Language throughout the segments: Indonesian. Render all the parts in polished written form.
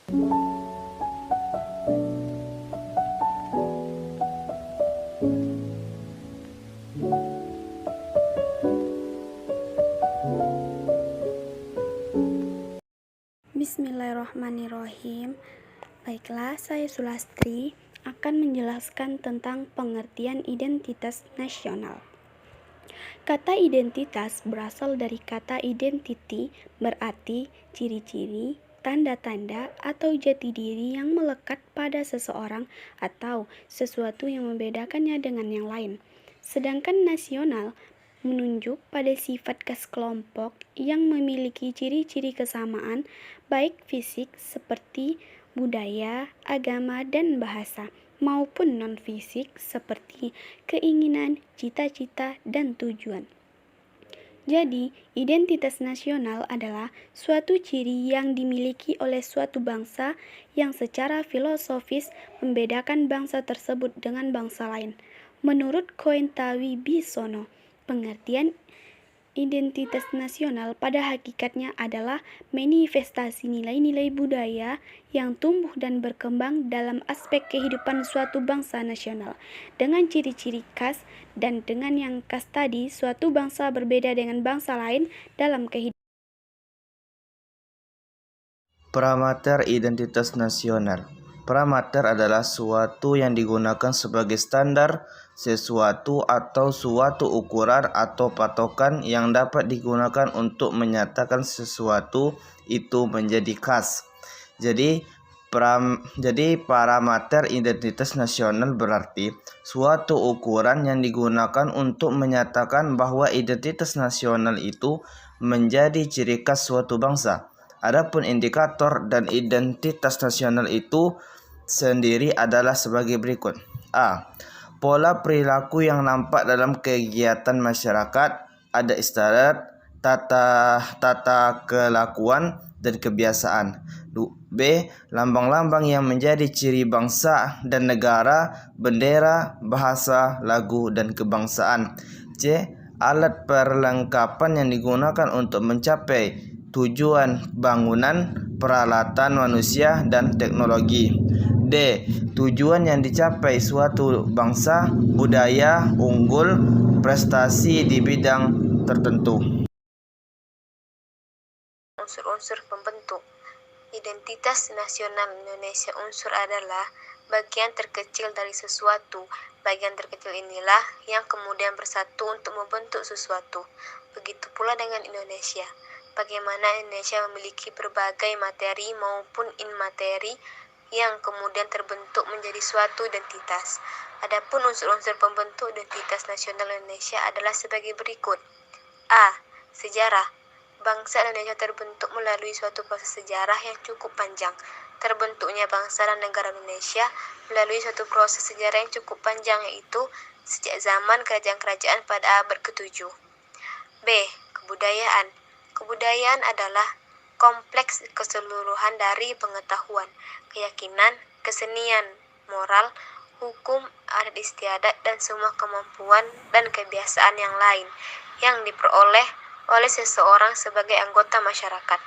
Bismillahirrahmanirrahim. Baiklah, saya Sulastri akan menjelaskan tentang pengertian identitas nasional. Kata identitas berasal dari kata identity, berarti ciri-ciri, tanda-tanda, atau jati diri yang melekat pada seseorang atau sesuatu yang membedakannya dengan yang lain. Sedangkan nasional menunjuk pada sifat khas kelompok yang memiliki ciri-ciri kesamaan, baik fisik seperti budaya, agama, dan bahasa, maupun non-fisik seperti keinginan, cita-cita, dan tujuan. Jadi, identitas nasional adalah suatu ciri yang dimiliki oleh suatu bangsa yang secara filosofis membedakan bangsa tersebut dengan bangsa lain. Menurut Koentawibisono, pengertian identitas nasional pada hakikatnya adalah manifestasi nilai-nilai budaya yang tumbuh dan berkembang dalam aspek kehidupan suatu bangsa nasional. Dengan ciri-ciri khas dan dengan yang khas tadi, suatu bangsa berbeda dengan bangsa lain dalam kehidupan. Parameter identitas nasional. Parameter adalah suatu yang digunakan sebagai standar sesuatu atau suatu ukuran atau patokan yang dapat digunakan untuk menyatakan sesuatu itu menjadi khas. Jadi parameter identitas nasional berarti suatu ukuran yang digunakan untuk menyatakan bahwa identitas nasional itu menjadi ciri khas suatu bangsa. Adapun indikator dan identitas nasional itu sendiri adalah sebagai berikut. A. Pola perilaku yang nampak dalam kegiatan masyarakat, ada istiadat, tata kelakuan, dan kebiasaan. B. Lambang-lambang yang menjadi ciri bangsa dan negara, bendera, bahasa, lagu, dan kebangsaan. C. Alat perlengkapan yang digunakan untuk mencapai tujuan bangunan, peralatan manusia, dan teknologi. D. Tujuan yang dicapai suatu bangsa, budaya, unggul, prestasi di bidang tertentu. Unsur-unsur pembentuk identitas nasional Indonesia. Unsur adalah bagian terkecil dari sesuatu. Bagian terkecil inilah yang kemudian bersatu untuk membentuk sesuatu. Begitu pula dengan Indonesia. Bagaimana Indonesia memiliki berbagai materi maupun immateri yang kemudian terbentuk menjadi suatu identitas. Adapun unsur-unsur pembentuk identitas nasional Indonesia adalah sebagai berikut. A. Sejarah. Bangsa Indonesia terbentuk melalui suatu proses sejarah yang cukup panjang. Terbentuknya bangsa dan negara Indonesia melalui suatu proses sejarah yang cukup panjang, yaitu sejak zaman kerajaan-kerajaan pada abad ke-7. B. Kebudayaan. Kebudayaan adalah kompleks keseluruhan dari pengetahuan, keyakinan, kesenian, moral, hukum, adat istiadat, dan semua kemampuan dan kebiasaan yang lain yang diperoleh oleh seseorang sebagai anggota masyarakat.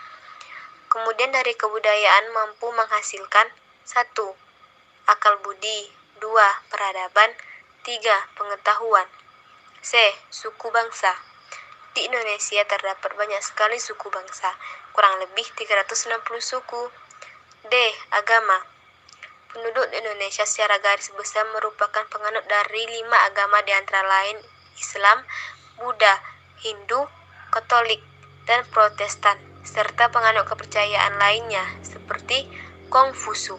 Kemudian dari kebudayaan mampu menghasilkan 1. Akal budi, 2. Peradaban, 3. Pengetahuan. C. Suku bangsa. Di Indonesia terdapat banyak sekali suku bangsa, kurang lebih 360 suku. D. Agama. Penduduk Indonesia secara garis besar merupakan penganut dari 5 agama, di antara lain Islam, Buddha, Hindu, Katolik, dan Protestan, serta penganut kepercayaan lainnya seperti Kongfusu.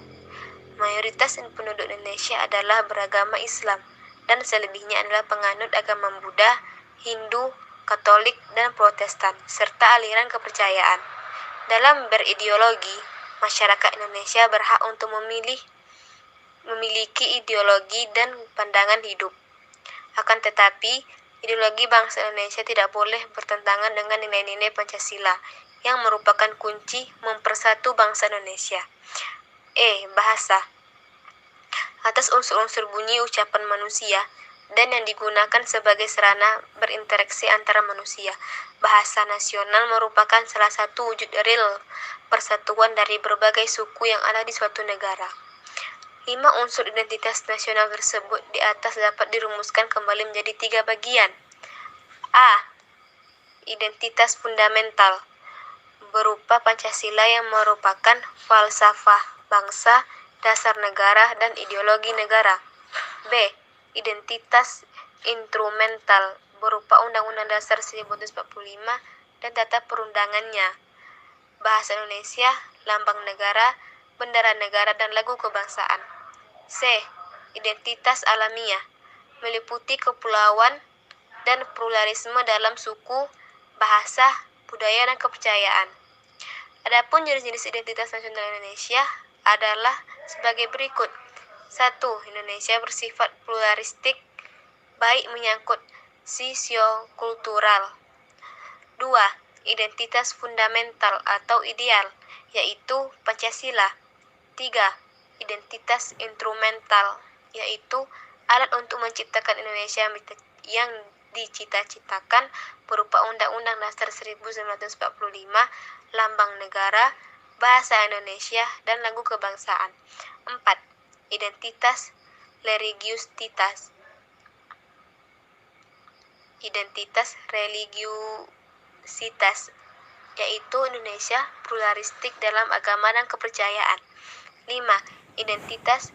Mayoritas penduduk Indonesia adalah beragama Islam, dan selebihnya adalah penganut agama Buddha, Hindu, Katolik, dan Protestan, serta aliran kepercayaan. Dalam berideologi, masyarakat Indonesia berhak untuk memiliki ideologi dan pandangan hidup. Akan tetapi, ideologi bangsa Indonesia tidak boleh bertentangan dengan nilai-nilai Pancasila yang merupakan kunci mempersatu bangsa Indonesia. E. Bahasa. Atas unsur-unsur bunyi ucapan manusia, dan yang digunakan sebagai sarana berinteraksi antara manusia. Bahasa nasional merupakan salah satu wujud real persatuan dari berbagai suku yang ada di suatu negara. 5 unsur identitas nasional tersebut di atas dapat dirumuskan kembali menjadi 3 bagian. A. Identitas fundamental berupa Pancasila yang merupakan falsafah bangsa, dasar negara, dan ideologi negara. B. Identitas instrumental berupa Undang-Undang Dasar 1945 dan tata perundangannya, bahasa Indonesia, lambang negara, bendera negara, dan lagu kebangsaan. C. Identitas alamiah meliputi kepulauan dan pluralisme dalam suku, bahasa, budaya, dan kepercayaan. Adapun jenis-jenis identitas nasional Indonesia adalah sebagai berikut. 1. Indonesia bersifat pluralistik, baik menyangkut sosiokultural. 2. Identitas fundamental atau ideal, yaitu Pancasila. 3. Identitas instrumental, yaitu alat untuk menciptakan Indonesia yang dicita-citakan berupa Undang-Undang Dasar 1945, lambang negara, bahasa Indonesia, dan lagu kebangsaan. 4. Identitas religiusitas. Identitas religiusitas, yaitu Indonesia pluralistik dalam agama dan kepercayaan. 5. Identitas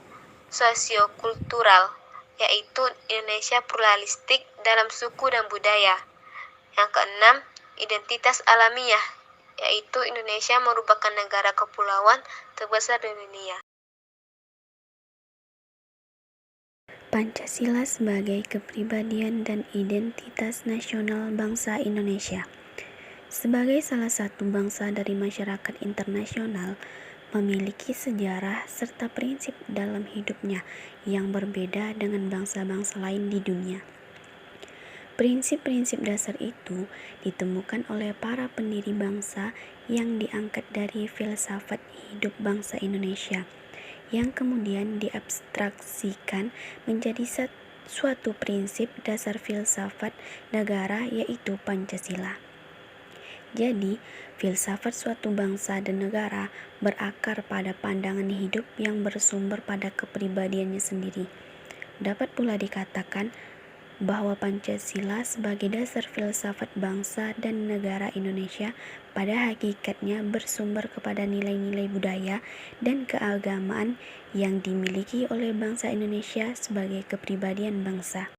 sosiokultural, yaitu Indonesia pluralistik dalam suku dan budaya. Yang keenam, identitas alamiah, yaitu Indonesia merupakan negara kepulauan terbesar di dunia. Pancasila sebagai kepribadian dan identitas nasional bangsa Indonesia. Sebagai salah satu bangsa dari masyarakat internasional, memiliki sejarah serta prinsip dalam hidupnya yang berbeda dengan bangsa-bangsa lain di dunia. Prinsip-prinsip dasar itu ditemukan oleh para pendiri bangsa yang diangkat dari filsafat hidup bangsa Indonesia, yang kemudian diabstraksikan menjadi suatu prinsip dasar filsafat negara, yaitu Pancasila. Jadi, filsafat suatu bangsa dan negara berakar pada pandangan hidup yang bersumber pada kepribadiannya sendiri. Dapat pula dikatakan bahwa Pancasila sebagai dasar filsafat bangsa dan negara Indonesia pada hakikatnya bersumber kepada nilai-nilai budaya dan keagamaan yang dimiliki oleh bangsa Indonesia sebagai kepribadian bangsa.